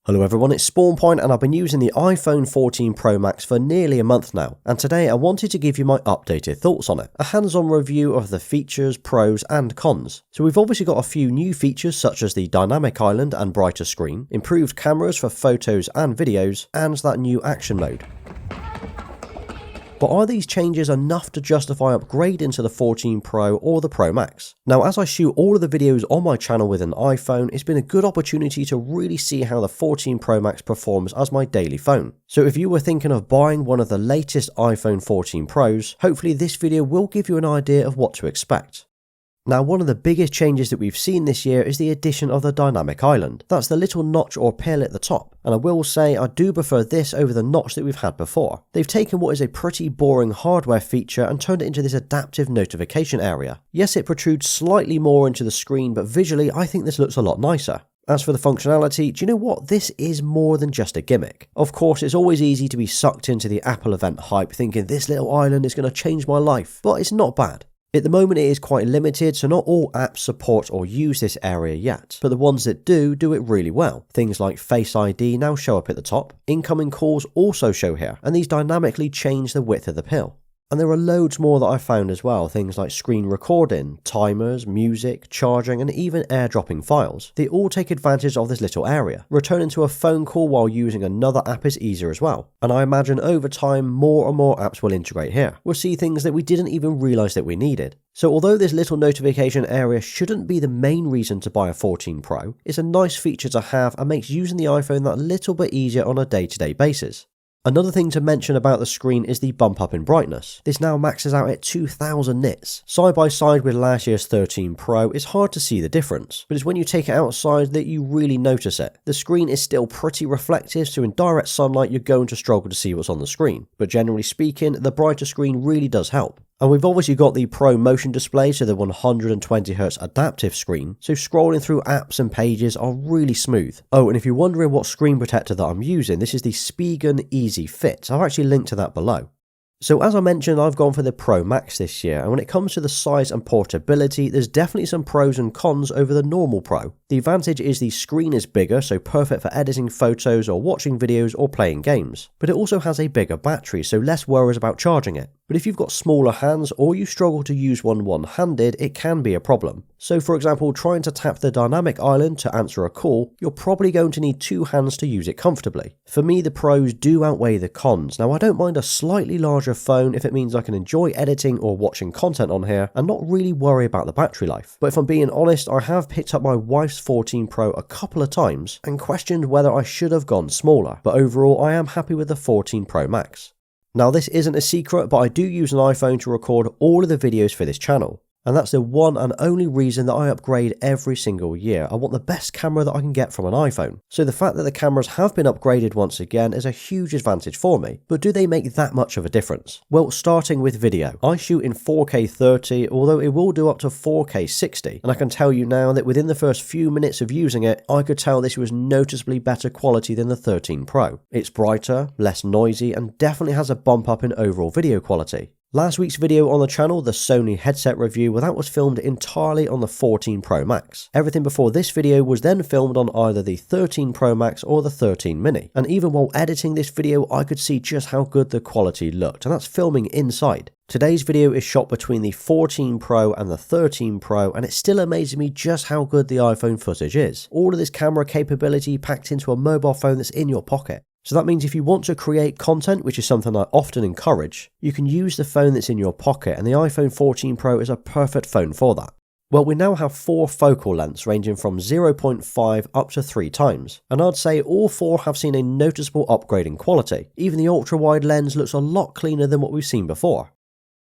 Hello everyone, it's SpawnPoiint and I've been using the iPhone 14 Pro Max for nearly a month now, and today I wanted to give you my updated thoughts on it, a hands-on review of the features, pros and cons. So we've obviously got a few new features such as the dynamic island and brighter screen, improved cameras for photos and videos, and that new action mode. But are these changes enough to justify upgrading to the 14 Pro or the Pro Max? Now, as I shoot all of the videos on my channel with an iPhone, it's been a good opportunity to really see how the 14 Pro Max performs as my daily phone. So if you were thinking of buying one of the latest iPhone 14 Pros, hopefully this video will give you an idea of what to expect. Now, one of the biggest changes that we've seen this year is the addition of the dynamic island. That's the little notch or pill at the top, and I will say I do prefer this over the notch that we've had before. They've taken what is a pretty boring hardware feature and turned it into this adaptive notification area. Yes, it protrudes slightly more into the screen, but visually I think this looks a lot nicer. As for the functionality, do you know what? This is more than just a gimmick. Of course, it's always easy to be sucked into the Apple event hype thinking this little island is going to change my life, but it's not bad. At the moment it is quite limited, so not all apps support or use this area yet, but the ones that do it really well. Things like Face ID now show up at the top, incoming calls also show here, and these dynamically change the width of the pill. And there are loads more that I found as well, things like screen recording, timers, music, charging and even airdropping files. They all take advantage of this little area. Returning to a phone call while using another app is easier as well. And I imagine over time more and more apps will integrate here. We'll see things that we didn't even realise that we needed. So although this little notification area shouldn't be the main reason to buy a 14 Pro, it's a nice feature to have and makes using the iPhone that little bit easier on a day-to-day basis. Another thing to mention about the screen is the bump up in brightness. This now maxes out at 2000 nits. Side by side with last year's 13 Pro, it's hard to see the difference, but it's when you take it outside that you really notice it. The screen is still pretty reflective, so in direct sunlight you're going to struggle to see what's on the screen, but generally speaking, the brighter screen really does help. And we've obviously got the Pro Motion display, so the 120Hz adaptive screen, so scrolling through apps and pages are really smooth. Oh, and if you're wondering what screen protector that I'm using, this is the Spigen Easy Fit. I've actually linked to that below. So as I mentioned, I've gone for the Pro Max this year, and when it comes to the size and portability, there's definitely some pros and cons over the normal Pro. The advantage is the screen is bigger, so perfect for editing photos or watching videos or playing games. But it also has a bigger battery, so less worries about charging it. But if you've got smaller hands or you struggle to use one one-handed, it can be a problem. So for example, trying to tap the dynamic island to answer a call, you're probably going to need two hands to use it comfortably. For me, the pros do outweigh the cons. Now I don't mind a slightly larger phone if it means I can enjoy editing or watching content on here and not really worry about the battery life. But if I'm being honest, I have picked up my wife's 14 Pro a couple of times and questioned whether I should have gone smaller, but overall I am happy with the 14 Pro Max. Now this isn't a secret, but I do use an iPhone to record all of the videos for this channel. And that's the one and only reason that I upgrade every single year. I want the best camera that I can get from an iPhone. So the fact that the cameras have been upgraded once again is a huge advantage for me. But do they make that much of a difference? Well, starting with video. I shoot in 4K 30, although it will do up to 4K 60. And I can tell you now that within the first few minutes of using it, I could tell this was noticeably better quality than the 13 Pro. It's brighter, less noisy, and definitely has a bump up in overall video quality. Last week's video on the channel, the Sony headset review, well, that was filmed entirely on the 14 Pro Max. Everything before this video was then filmed on either the 13 Pro Max or the 13 Mini. And even while editing this video, I could see just how good the quality looked, and that's filming inside. Today's video is shot between the 14 Pro and the 13 Pro, and it still amazes me just how good the iPhone footage is. All of this camera capability packed into a mobile phone that's in your pocket. So that means if you want to create content, which is something I often encourage, you can use the phone that's in your pocket, and the iPhone 14 Pro is a perfect phone for that. Well, we now have 4 focal lengths ranging from 0.5 up to 3 times, and I'd say all 4 have seen a noticeable upgrade in quality. Even the ultra-wide lens looks a lot cleaner than what we've seen before.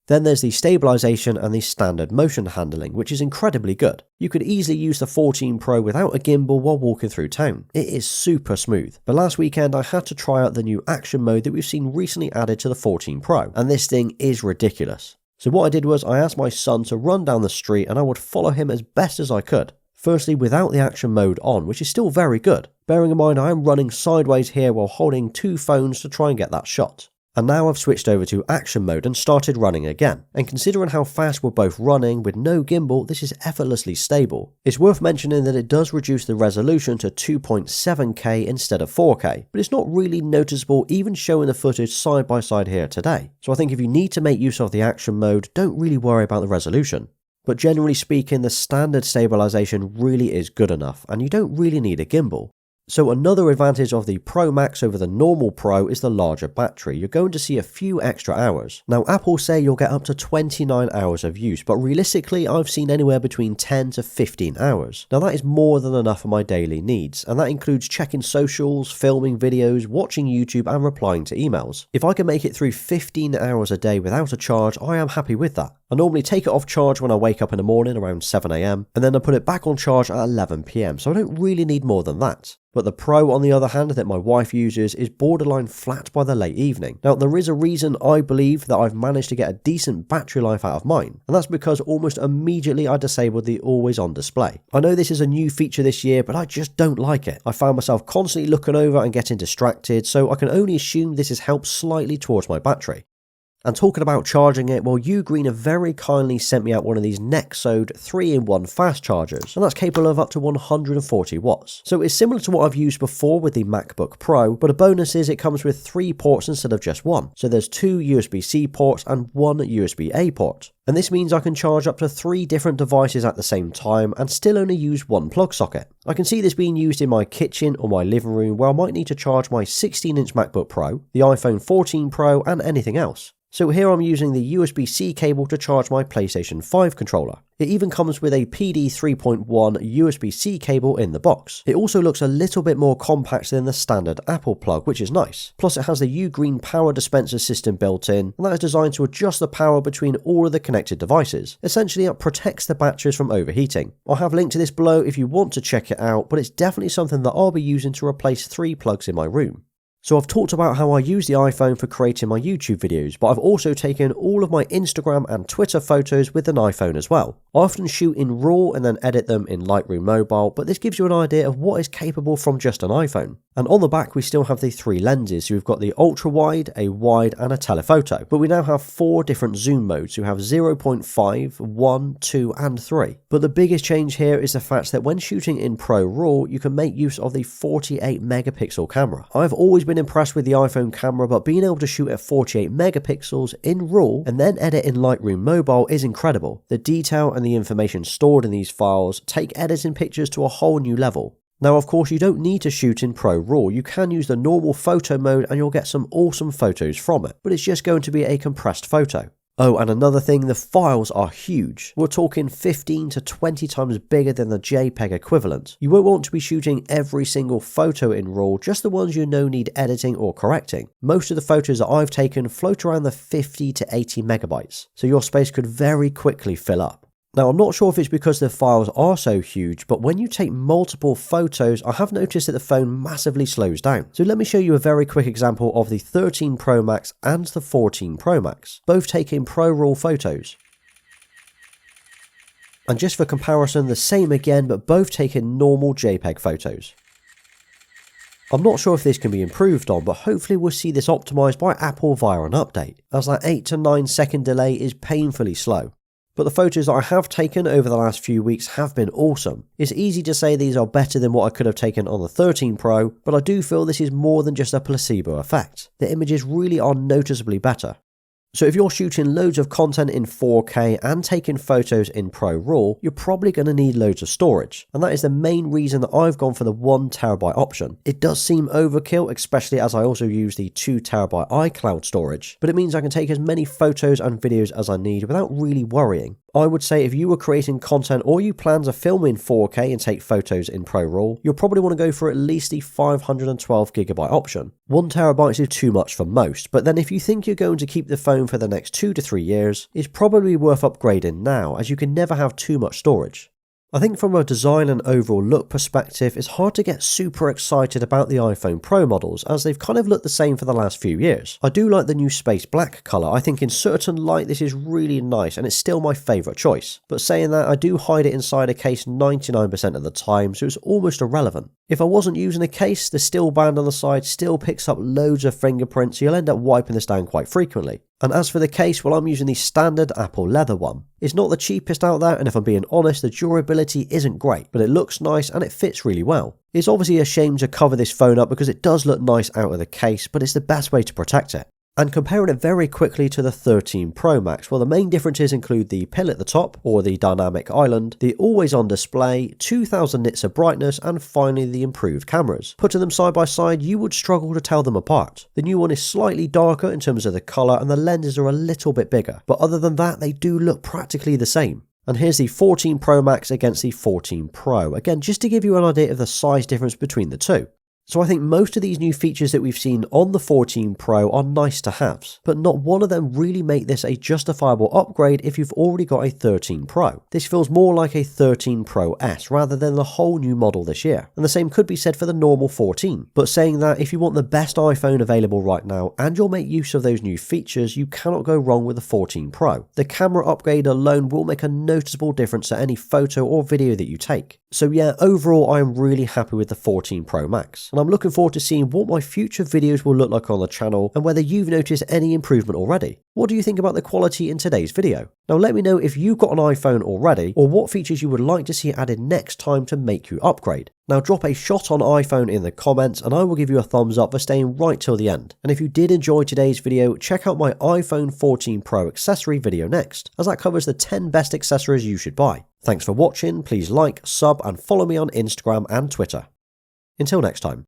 Then there's the stabilisation and the standard motion handling, which is incredibly good. You could easily use the 14 Pro without a gimbal while walking through town. It is super smooth. But last weekend I had to try out the new action mode that we've seen recently added to the 14 Pro, and this thing is ridiculous. So what I did was I asked my son to run down the street and I would follow him as best as I could. Firstly, without the action mode on, which is still very good. Bearing in mind I am running sideways here while holding 2 phones to try and get that shot. And now I've switched over to action mode and started running again, and considering how fast we're both running with no gimbal, this is effortlessly stable. It's worth mentioning that it does reduce the resolution to 2.7K instead of 4K, but it's not really noticeable even showing the footage side by side here today. So I think if you need to make use of the action mode, don't really worry about the resolution. But generally speaking, the standard stabilisation really is good enough, and you don't really need a gimbal. So another advantage of the Pro Max over the normal Pro is the larger battery. You're going to see a few extra hours. Now Apple say you'll get up to 29 hours of use, but realistically I've seen anywhere between 10 to 15 hours. Now that is more than enough for my daily needs, and that includes checking socials, filming videos, watching YouTube and replying to emails. If I can make it through 15 hours a day without a charge, I am happy with that. I normally take it off charge when I wake up in the morning around 7 AM, and then I put it back on charge at 11 PM, so I don't really need more than that. But the Pro, on the other hand, that my wife uses is borderline flat by the late evening. Now, there is a reason I believe that I've managed to get a decent battery life out of mine, and that's because almost immediately I disabled the always on display. I know this is a new feature this year, but I just don't like it. I found myself constantly looking over and getting distracted, so I can only assume this has helped slightly towards my battery. And talking about charging it, well, Ugreen have very kindly sent me out one of these Nexode 3-in-1 fast chargers, and that's capable of up to 140 watts. So it's similar to what I've used before with the MacBook Pro, but a bonus is it comes with 3 ports instead of just 1. So there's 2 USB-C ports and 1 USB-A port. And this means I can charge up to 3 different devices at the same time and still only use 1 plug socket. I can see this being used in my kitchen or my living room where I might need to charge my 16-inch MacBook Pro, the iPhone 14 Pro and anything else. So here I'm using the USB-C cable to charge my PlayStation 5 controller. It even comes with a PD 3.1 USB-C cable in the box. It also looks a little bit more compact than the standard Apple plug, which is nice. Plus it has the Ugreen power dispenser system built in, and that is designed to adjust the power between all of the connected devices. Essentially it protects the batteries from overheating. I'll have a link to this below if you want to check it out, but it's definitely something that I'll be using to replace 3 plugs in my room. So I've talked about how I use the iPhone for creating my YouTube videos, but I've also taken all of my Instagram and Twitter photos with an iPhone as well. I often shoot in RAW and then edit them in Lightroom Mobile, but this gives you an idea of what is capable from just an iPhone. And on the back we still have the 3 lenses, so we've got the ultra wide, a wide and a telephoto. But we now have 4 different zoom modes, so we have 0.5, 1, 2 and 3. But the biggest change here is the fact that when shooting in ProRAW, you can make use of the 48 megapixel camera. I've always been impressed with the iPhone camera, but being able to shoot at 48 megapixels in RAW and then edit in Lightroom Mobile is incredible. The detail and the information stored in these files take editing pictures to a whole new level. Now of course you don't need to shoot in ProRAW, you can use the normal photo mode and you'll get some awesome photos from it, but it's just going to be a compressed photo. Oh, and another thing, the files are huge. We're talking 15 to 20 times bigger than the JPEG equivalent. You won't want to be shooting every single photo in RAW, just the ones you know need editing or correcting. Most of the photos that I've taken float around the 50 to 80 megabytes, so your space could very quickly fill up. Now I'm not sure if it's because the files are so huge, but when you take multiple photos, I have noticed that the phone massively slows down. So let me show you a very quick example of the 13 Pro Max and the 14 Pro Max, both taking ProRAW photos. And just for comparison, the same again, but both taking normal JPEG photos. I'm not sure if this can be improved on, but hopefully we'll see this optimized by Apple via an update, as that 8 to 9 second delay is painfully slow. But the photos that I have taken over the last few weeks have been awesome. It's easy to say these are better than what I could have taken on the 13 Pro, but I do feel this is more than just a placebo effect. The images really are noticeably better. So if you're shooting loads of content in 4K and taking photos in ProRAW, you're probably going to need loads of storage. And that is the main reason that I've gone for the 1TB option. It does seem overkill, especially as I also use the 2TB iCloud storage, but it means I can take as many photos and videos as I need without really worrying. I would say if you were creating content or you plan to film in 4K and take photos in ProRAW, you'll probably want to go for at least the 512GB option. 1TB is too much for most, but then if you think you're going to keep the phone for the next 2 to 3 years, it's probably worth upgrading now, as you can never have too much storage. I think from a design and overall look perspective, it's hard to get super excited about the iPhone Pro models, as they've kind of looked the same for the last few years. I do like the new space black colour. I think in certain light this is really nice and it's still my favourite choice. But saying that, I do hide it inside a case 99% of the time, so it's almost irrelevant. If I wasn't using a case, the steel band on the side still picks up loads of fingerprints, so you'll end up wiping this down quite frequently. And as for the case, well, I'm using the standard Apple leather one. It's not the cheapest out there, and if I'm being honest, the durability isn't great, but it looks nice and it fits really well. It's obviously a shame to cover this phone up because it does look nice out of the case, but it's the best way to protect it. And comparing it very quickly to the 13 Pro Max, well, the main differences include the pill at the top, or the dynamic island, the always-on display, 2000 nits of brightness, and finally the improved cameras. Putting them side by side, you would struggle to tell them apart. The new one is slightly darker in terms of the colour, and the lenses are a little bit bigger, but other than that, they do look practically the same. And here's the 14 Pro Max against the 14 Pro, again just to give you an idea of the size difference between the two. So I think most of these new features that we've seen on the 14 Pro are nice to haves, but not one of them really make this a justifiable upgrade if you've already got a 13 Pro. This feels more like a 13 Pro S rather than the whole new model this year, and the same could be said for the normal 14. But saying that, if you want the best iPhone available right now and you'll make use of those new features, you cannot go wrong with the 14 Pro. The camera upgrade alone will make a noticeable difference to any photo or video that you take. So yeah, overall I am really happy with the 14 Pro Max, and I'm looking forward to seeing what my future videos will look like on the channel and whether you've noticed any improvement already. What do you think about the quality in today's video? Now let me know if you've got an iPhone already or what features you would like to see added next time to make you upgrade. Now drop a shot on iPhone in the comments and I will give you a thumbs up for staying right till the end. And if you did enjoy today's video, check out my iPhone 14 Pro accessory video next, as that covers the 10 best accessories you should buy. Thanks for watching, please like, sub and follow me on Instagram and Twitter. Until next time.